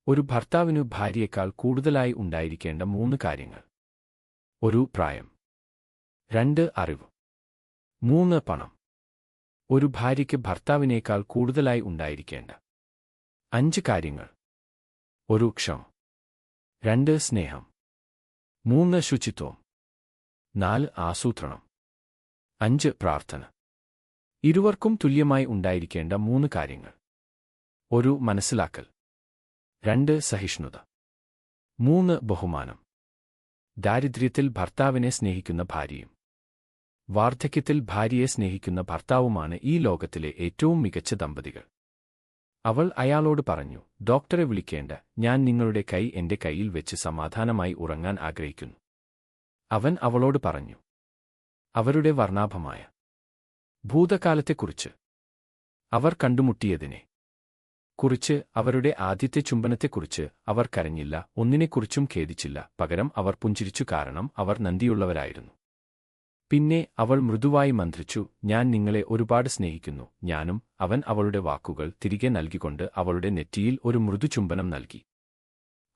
ഒരു ഭർത്താവിനു ഭാര്യയേക്കാൾ കൂടുതലായി ഉണ്ടായിരിക്കേണ്ട 3 കാര്യങ്ങൾ. 1 പ്രായം. 2 അറിവ്. 3 പണം. ഒരു ഭാര്യയ്ക്ക് ഭർത്താവിനേക്കാൾ കൂടുതലായി ഉണ്ടായിരിക്കേണ്ട 5 കാര്യങ്ങൾ. 1 ക്ഷമ. 2 സ്നേഹം. 3 ശുചിത്വം. 4 ആസൂത്രണം. 5 പ്രാർത്ഥന. ഇരുവർക്കും തുല്യമായി ഉണ്ടായിരിക്കേണ്ട 3 കാര്യങ്ങൾ. 1 മനസ്സിലാക്കൽ. 2 സഹിഷ്ണുത. 3 ബഹുമാനം. ദാരിദ്ര്യത്തിൽ ഭർത്താവിനെ സ്നേഹിക്കുന്ന ഭാര്യയും വാർദ്ധക്യത്തിൽ ഭാര്യയെ സ്നേഹിക്കുന്ന ഭർത്താവുമാണ് ഈ ലോകത്തിലെ ഏറ്റവും മികച്ച ദമ്പതികൾ. അവൾ അയാളോട് പറഞ്ഞു, ഡോക്ടറെ വിളിക്കേണ്ട, ഞാൻ നിങ്ങളുടെ കൈ എന്റെ കൈയിൽ വെച്ച് സമാധാനമായി ഉറങ്ങാൻ ആഗ്രഹിക്കുന്നു. അവൻ അവളോട് പറഞ്ഞു, അവരുടെ വർണ്ണാഭമായ ഭൂതകാലത്തെക്കുറിച്ച്, അവർ കണ്ടുമുട്ടിയതിനെ കുറിച്ച്, അവരുടെ ആദ്യത്തെ ചുംബനത്തെക്കുറിച്ച്. അവർ കരഞ്ഞില്ല, ഒന്നിനെക്കുറിച്ചും ഖേദിച്ചില്ല, പകരം അവർ പുഞ്ചിരിച്ചു, കാരണം അവർ നന്ദിയുള്ളവരായിരുന്നു. പിന്നെ അവൾ മൃദുവായി മന്ത്രിച്ചു, ഞാൻ നിങ്ങളെ ഒരുപാട് സ്നേഹിക്കുന്നു, ഞാനും. അവൻ അവളുടെ വാക്കുകൾ തിരികെ നൽകിക്കൊണ്ട് അവളുടെ നെറ്റിയിൽ ഒരു മൃദു ചുംബനം നൽകി.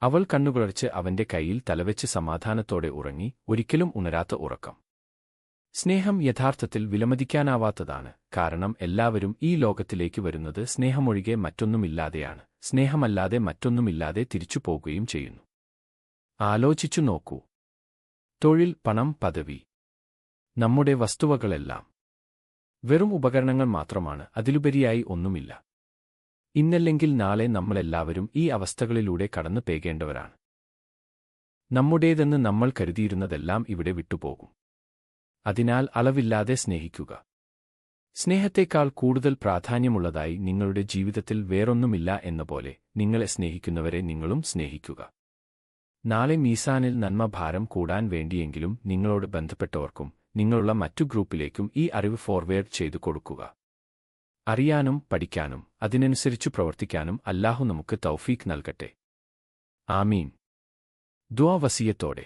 അവൾ കണ്ണുകുളർച്ച് അവന്റെ കൈയിൽ തലവെച്ച് സമാധാനത്തോടെ ഉറങ്ങി, ഒരിക്കലും ഉണരാത്ത ഉറക്കം. സ്നേഹം യഥാർത്ഥത്തിൽ വിലമതിക്കാനാവാത്തതാണ്, കാരണം എല്ലാവരും ഈ ലോകത്തിലേക്ക് വരുന്നത് സ്നേഹമൊഴികെ മറ്റൊന്നുമില്ലാതെയാണ്. സ്നേഹമല്ലാതെ മറ്റൊന്നുമില്ലാതെ തിരിച്ചു പോകുകയും ചെയ്യുന്നു. ആലോചിച്ചു നോക്കൂ. തൊഴിൽ, പണം, പദവി, നമ്മുടെ വസ്തുവകളെല്ലാം വെറും ഉപകരണങ്ങൾ മാത്രമാണ്, അതിലുപരിയായി ഒന്നുമില്ല. ഇന്നല്ലെങ്കിൽ നാളെ നമ്മളെല്ലാവരും ഈ അവസ്ഥകളിലൂടെ കടന്നു പോകേണ്ടവരാണ്. നമ്മുടേതെന്ന് നമ്മൾ കരുതിയിരുന്നതെല്ലാം ഇവിടെ വിട്ടുപോകും. അതിനാൽ അളവില്ലാതെ സ്നേഹിക്കുക. സ്നേഹത്തേക്കാൾ കൂടുതൽ പ്രാധാന്യമുള്ളതായി നിങ്ങളുടെ ജീവിതത്തിൽ വേറൊന്നുമില്ല എന്നപോലെ നിങ്ങളെ സ്നേഹിക്കുന്നവരെ നിങ്ങളും സ്നേഹിക്കുക. നാളെ മീസാനിൽ നന്മ ഭാരം കൂടാൻ വേണ്ടിയെങ്കിലും നിങ്ങളോട് ബന്ധപ്പെട്ടവർക്കും നിങ്ങളുള്ള മറ്റു ഗ്രൂപ്പിലേക്കും ഈ അറിവ് ഫോർവേഡ് ചെയ്തു കൊടുക്കുക. അറിയാനും പഠിക്കാനും അതിനനുസരിച്ചു പ്രവർത്തിക്കാനും അല്ലാഹു നമുക്ക് തൗഫീക്ക് നൽകട്ടെ. ആമീൻ. ദുആ വസിയത്തോടെ.